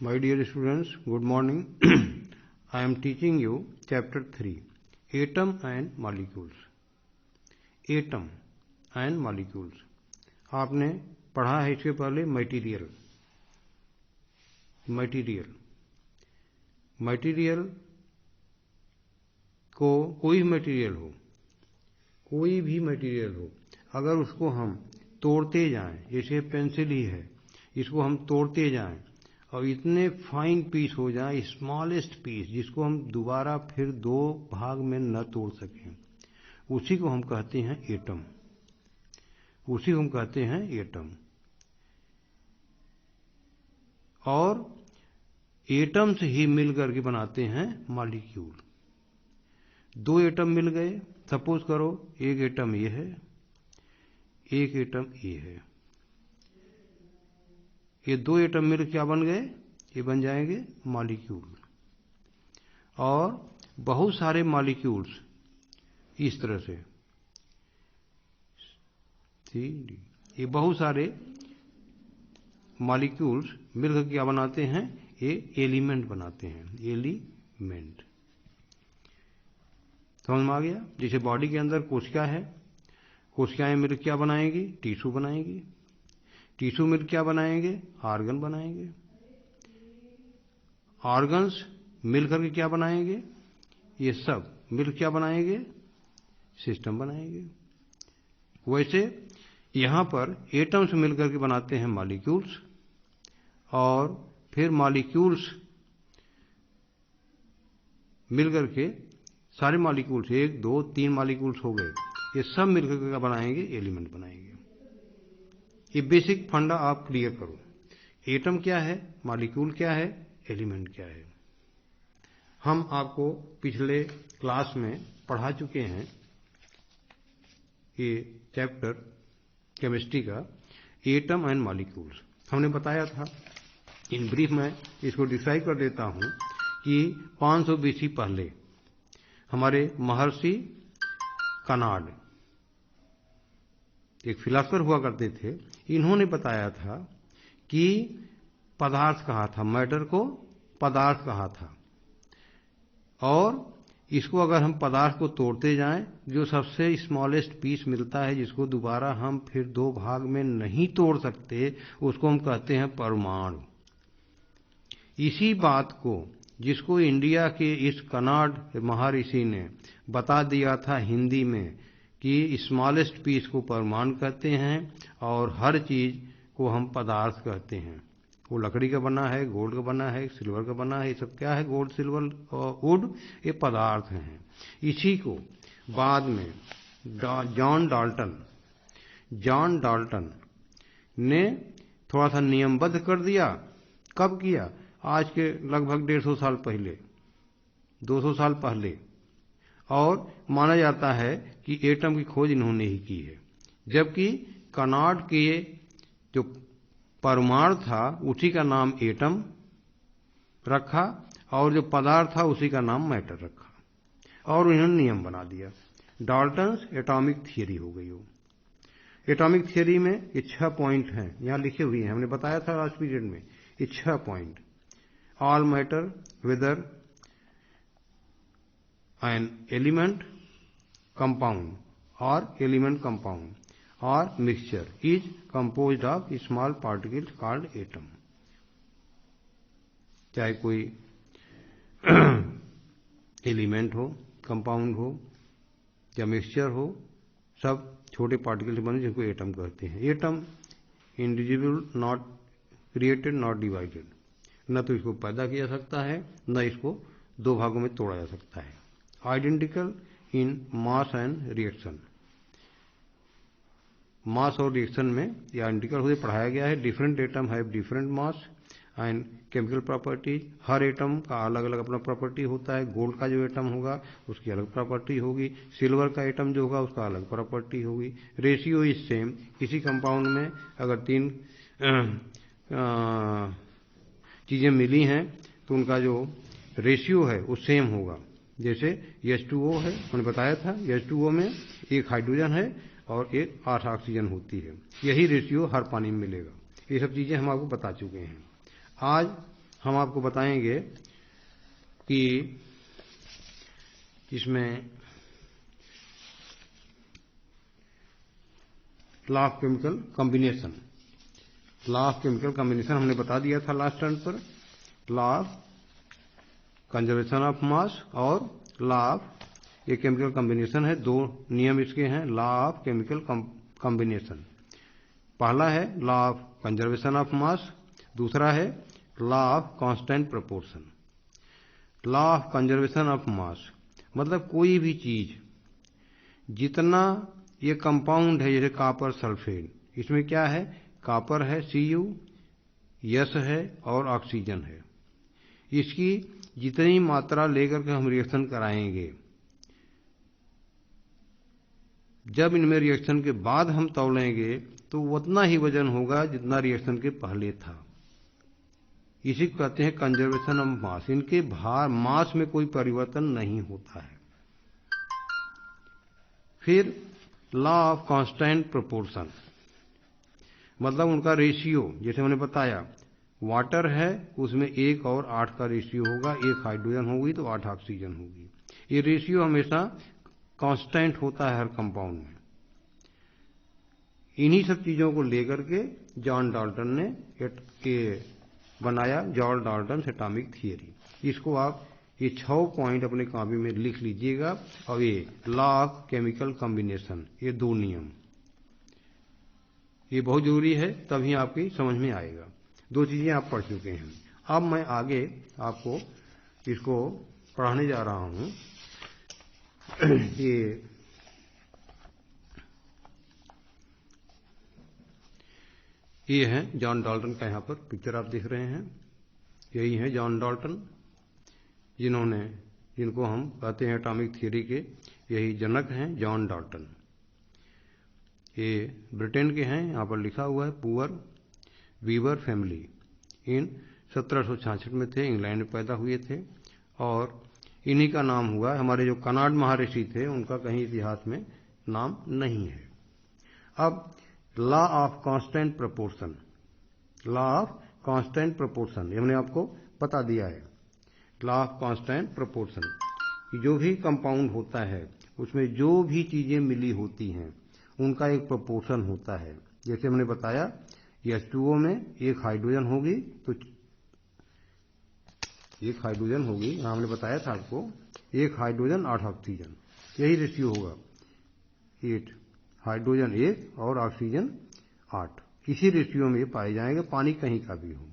My dear students, good morning. I am teaching you chapter 3, Atom and Molecules. Atom and Molecules. आपने पढ़ा है इसके पहले material. Material को कोई भी मटेरियल हो, अगर उसको हम तोड़ते जाएं, जैसे पेंसिल ही है, इसको हम तोड़ते जाएं और इतने फाइन पीस हो जाए, स्मॉलेस्ट पीस, जिसको हम दोबारा फिर दो भाग में न तोड़ सकें, उसी को हम कहते हैं एटम. और एटम्स ही मिल करके बनाते हैं मॉलिक्यूल. दो एटम मिल गए, सपोज करो एक एटम ये है, एक एटम ये है. ये दो एटम मिल क्या बन गए? ये बन जाएंगे मॉलिक्यूल. और बहुत सारे मॉलिक्यूल्स इस तरह से, ये बहुत सारे मॉलिक्यूल्स मिलकर क्या बनाते हैं? ये एलिमेंट बनाते हैं. एलिमेंट समझ में आ गया? जैसे बॉडी के अंदर कोशिका है, कोशिकाएं मिलकर क्या बनाएंगी? टिश्यू बनाएंगी. टिश्यू मिलकर क्या बनाएंगे? ऑर्गन बनाएंगे. ऑर्गन्स मिलकर के क्या बनाएंगे? ये सब मिलकर क्या बनाएंगे? सिस्टम बनाएंगे. वैसे यहां पर एटम्स मिलकर के बनाते हैं मॉलिक्यूल्स, और फिर मॉलिक्यूल्स मिलकर के सारे मॉलिक्यूल्स, 1 2 3 मॉलिक्यूल्स हो गए, ये सब मिलकर के क्या बनाएंगे? एलिमेंट बनाएंगे. ये बेसिक फंडा आप क्लियर करो. एटम क्या है, मॉलिक्यूल क्या है, एलिमेंट क्या है. हम आपको पिछले क्लास में पढ़ा चुके हैं ये चैप्टर केमिस्ट्री का, एटम एंड मॉलिक्यूल्स. हमने बताया था, इन ब्रीफ में इसको डिस्क्राइब कर देता हूं कि 500 BC पहले हमारे महर्षि कनाड एक फिलासफर हुआ करते थे. इन्होंने बताया था कि पदार्थ कहा था, मैटर को पदार्थ कहा था, और इसको अगर हम पदार्थ को तोड़ते जाएं, जो सबसे स्मॉलेस्ट पीस मिलता है, जिसको दोबारा हम फिर दो भाग में नहीं तोड़ सकते, उसको हम कहते हैं परमाणु. इसी बात को, जिसको इंडिया के इस कनाड महर्षि ने बता दिया था हिंदी में कि स्मॉलेस्ट पीस को परमाणु कहते हैं और हर चीज को हम पदार्थ कहते हैं. वो लकड़ी का बना है, गोल्ड का बना है, सिल्वर का बना है, ये सब क्या है? गोल्ड, सिल्वर और वुड, ये पदार्थ हैं. इसी को बाद में जॉन डाल्टन ने थोड़ा सा नियमबद्ध कर दिया. कब किया? आज के लगभग 150 साल पहले, 200 साल पहले. और माना जाता है कि एटम की खोज इन्होंने ही की है, जबकि कनाड के जो परमाणु था उसी का नाम एटम रखा, और जो पदार्थ था उसी का नाम मैटर रखा, और इन्होंने नियम बना दिया. डाल्टन्स एटॉमिक थियरी हो गई वो. एटॉमिक थियरी में ये 6 पॉइंट हैं, यहां लिखे हुए हैं, हमने बताया था लास्ट पीरियड में. ये 6 point: all matter whether an element, compound और element compound or mixture is composed of small particles called atom. चाहे कोई एलिमेंट हो, कंपाउंड हो या मिक्सचर हो, सब छोटे पार्टिकल से बने, जिनको एटम कहते हैं. Atom individual, not created, not divided. न तो इसको पैदा किया जा सकता है, न इसको दो भागों में तोड़ा जा सकता है. Identical in mass and reaction. Mass और रिएक्शन में यह आइडेंटिकल होते पढ़ाया गया है. Different atom have different mass and chemical properties. हर एटम का अलग अलग अपना प्रॉपर्टी होता है. गोल्ड का जो एटम होगा उसकी अलग प्रॉपर्टी होगी, सिल्वर का एटम जो होगा उसका अलग प्रॉपर्टी होगी. Ratio is same. किसी कंपाउंड में अगर 3 चीजें मिली हैं तो उनका जो रेशियो है वो सेम होगा. जैसे H2O है, मैंने बताया था, H2O में 1 हाइड्रोजन है और 8 ऑक्सीजन होती है. यही रेशियो हर पानी में मिलेगा. ये सब चीजें हम आपको बता चुके हैं. आज हम आपको बताएंगे कि इसमें लॉ ऑफ केमिकल कॉम्बिनेशन हमने बता दिया था लास्ट टर्न पर। Law of conservation of mass और लॉ ऑफ, ये केमिकल कॉम्बिनेशन है, दो नियम इसके हैं। लॉ ऑफ केमिकल कॉम्बिनेशन, पहला है law of conservation of mass, दूसरा है law of constant proportion. Law of conservation of mass मतलब कोई भी चीज जितना ये कंपाउंड है, जैसे कॉपर सल्फेट, इसमें क्या है, कॉपर है Cu, यस है और ऑक्सीजन है। इसकी जितनी मात्रा लेकर के हम रिएक्शन कराएंगे, जब इनमें रिएक्शन के बाद हम तौलेंगे तो उतना ही वजन होगा जितना रिएक्शन के पहले था। इसी को कहते हैं कंजर्वेशन ऑफ मास। इनके भार मास में कोई परिवर्तन नहीं होता है। फिर लॉ ऑफ कांस्टेंट प्रोपोर्शन मतलब उनका रेशियो, जैसे मैंने बताया वाटर है उसमें 1 और 8 का रेशियो होगा, 1 हाइड्रोजन होगी तो 8 ऑक्सीजन होगी। ये रेशियो हमेशा कांस्टेंट होता है हर कंपाउंड में। इन्हीं सब चीजों को लेकर के जॉन डाल्टन ने बनाया, जॉन डाल्टन एटॉमिक थियरी। इसको आप ये 6 पॉइंट अपने कॉपी में लिख लीजिएगा। और ये लॉ ऑफ केमिकल कॉम्बिनेशन, ये 2 नियम, ये बहुत जरूरी है, तभी आपकी समझ में आएगा। 2 चीजें आप पढ़ चुके हैं। अब मैं आगे आपको इसको पढ़ाने जा रहा हूं। ये है जॉन डाल्टन का, यहाँ पर पिक्चर आप देख रहे हैं, यही है जॉन डाल्टन, जिनको हम कहते हैं एटॉमिक थियरी के यही जनक हैं, जॉन डाल्टन। ये ब्रिटेन के हैं, यहाँ पर लिखा हुआ है पुअर वीवर फैमिली। इन 1766 में थे, इंग्लैंड में पैदा हुए थे और इन्हीं का नाम हुआ। हमारे जो कनाड महर्षि थे उनका कहीं इतिहास में नाम नहीं है। अब law of constant proportion, law of constant proportion हमने आपको बता दिया है। लॉ ऑफ कांस्टेंट प्रोपोर्शन कि जो भी कंपाउंड होता है उसमें जो भी चीजें मिली होती हैं उनका एक प्रोपोर्शन होता है। जैसे हमने बताया H2O में 1 हाइड्रोजन होगी तो 1 हाइड्रोजन होगी, हमने बताया था आपको 1 हाइड्रोजन 8 ऑक्सीजन, यही रेशियो होगा, 8 हाइड्रोजन 1 और ऑक्सीजन 8। इसी रेशियो में ये पाए जाएंगे, पानी कहीं का भी हो।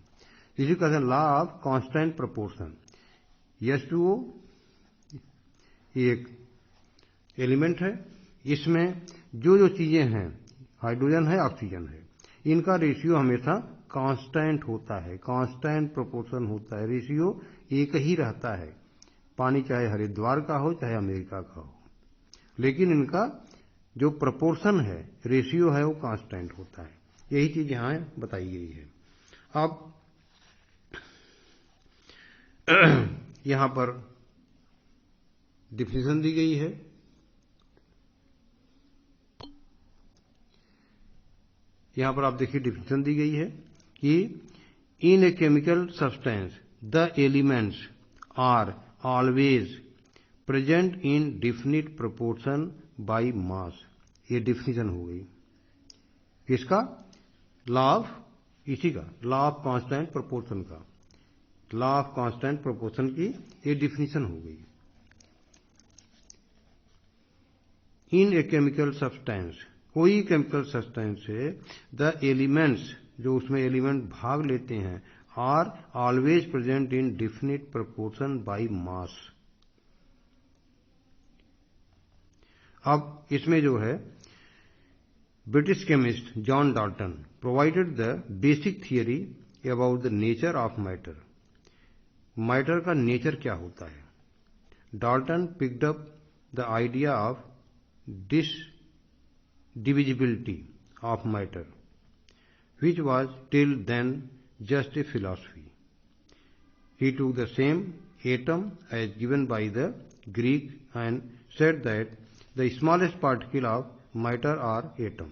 इसी कहते हैं law of constant proportion. H2O एक एलिमेंट है, इसमें जो चीजें हैं, हाइड्रोजन है ऑक्सीजन है, इनका रेशियो हमेशा कांस्टेंट होता है, कांस्टेंट प्रोपोर्शन होता है, रेशियो एक ही रहता है। पानी चाहे हरिद्वार का हो चाहे अमेरिका का हो, लेकिन इनका जो प्रोपोर्शन है, रेशियो है, वो कांस्टेंट होता है। यही चीज यहां बताई गई है। अब यहां पर डिफिनेशन दी गई है। यहां पर आप देखिए डिफिनेशन दी गई है कि in a chemical substance the elements are always present in definite proportion by mass. ये डिफिनेशन हो गई किसका, लॉ ऑफ, इसी का लॉ ऑफ कांस्टेंट प्रोपोर्शन का, लॉ ऑफ कांस्टेंट प्रोपोर्शन की ये डिफिनेशन हो गई। इन ए केमिकल सब्सटेंस, कोई केमिकल सब्सटेंस से द एलिमेंट्स, जो उसमें एलिमेंट भाग लेते हैं, are always present in definite proportion by mass. अब इसमें जो है British chemist John Dalton provided the basic theory about the nature of matter. Matter का नेचर क्या होता है। Dalton picked up the idea of divisibility of matter, which was till then just a philosophy. He took the same atom as given by the Greek and said that the smallest particle of matter are atom.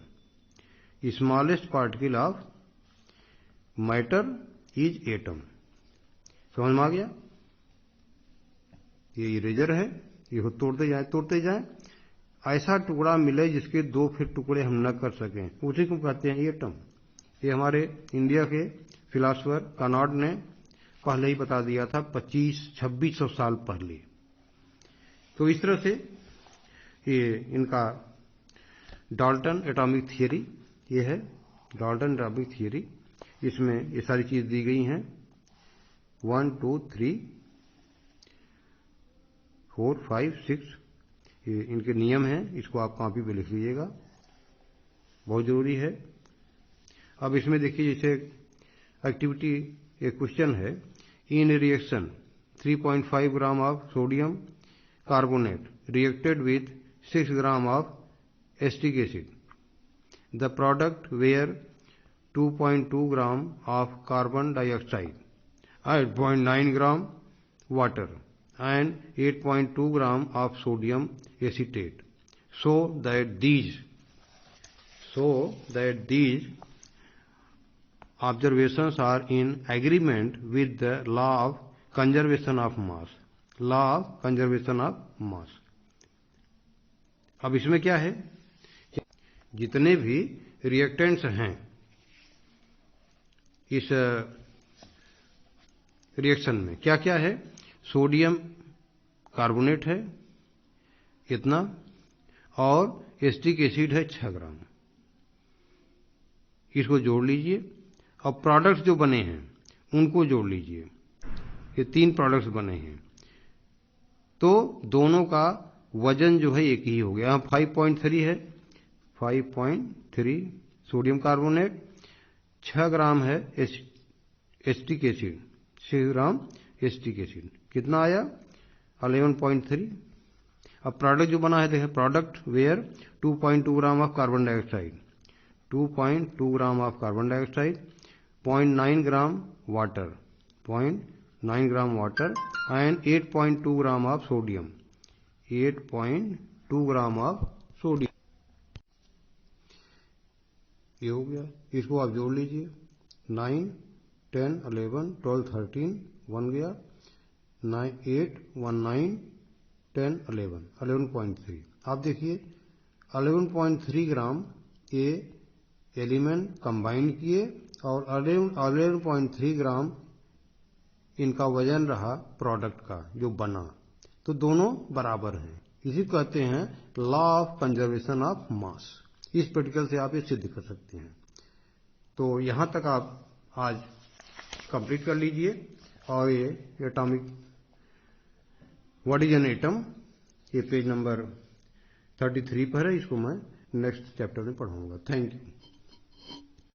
Smallest particle of matter is atom. समझ में आ गया? ये eraser है, ये तोड़ते जाए, ऐसा टुकड़ा मिले जिसके दो फिर टुकड़े हम न कर सकें, उसी को कहते हैं एटम। ये हमारे इंडिया के फिलासफर कनॉट ने पहले ही बता दिया था 2500-2600 साल पहले। तो इस तरह से ये इनका डाल्टन एटॉमिक थियरी, ये है डाल्टन एटॉमिक थियरी। इसमें ये सारी चीज दी गई हैं, 1 2 3 4 5 6, ये इनके नियम हैं। इसको आप कॉपी पे लिख लीजिएगा, बहुत जरूरी है। अब इसमें देखिए, जैसे एक्टिविटी एक क्वेश्चन है, in reaction 3.5 gram of sodium carbonate reacted with 6 gram of acetic acid, the product were 2.2 gram of carbon dioxide, 8.9 gram water and 8.2 gram of sodium acetate, so that these observations are in agreement with the law of conservation of mass। अब इसमें क्या है, जितने भी reactants हैं इस reaction में, क्या क्या है, सोडियम कार्बोनेट है इतना, और एसिटिक एसिड है 6 ग्राम। इसको जोड़ लीजिए, और प्रोडक्ट्स जो बने हैं उनको जोड़ लीजिए। ये 3 प्रोडक्ट्स बने हैं, तो दोनों का वजन जो है एक ही हो गया। 5.3 है, 5.3 सोडियम कार्बोनेट, 6 ग्राम है acetic acid, 6 gram acetic acid, कितना आया 11.3। अब प्रोडक्ट जो बना है देखें, product were 2.2 gram of carbon dioxide, 2.2 gram of carbon dioxide, 0.9 gram water, 0.9 gram water and 8.2 gram of sodium, 8.2 gram of sodium. ये हो गया, इसको आप जोड़ लीजिए, 9 10 11 12 13 बन गया, 9 8 1 9 10 11 11.3। आप देखिए 11.3 ग्राम ये एलिमेंट कंबाइन किए, और 11.3 ग्राम इनका वजन रहा प्रोडक्ट का जो बना, तो दोनों बराबर हैं। इसी कहते हैं law of conservation of mass. इस प्रैक्टिकल से आप ये सिद्ध कर सकते हैं। तो यहां तक आप आज कंप्लीट कर लीजिए, और ये atomic what is an atom, ये पेज नंबर 33 पर है। इसको मैं नेक्स्ट चैप्टर में पढ़ाऊंगा। Thank you.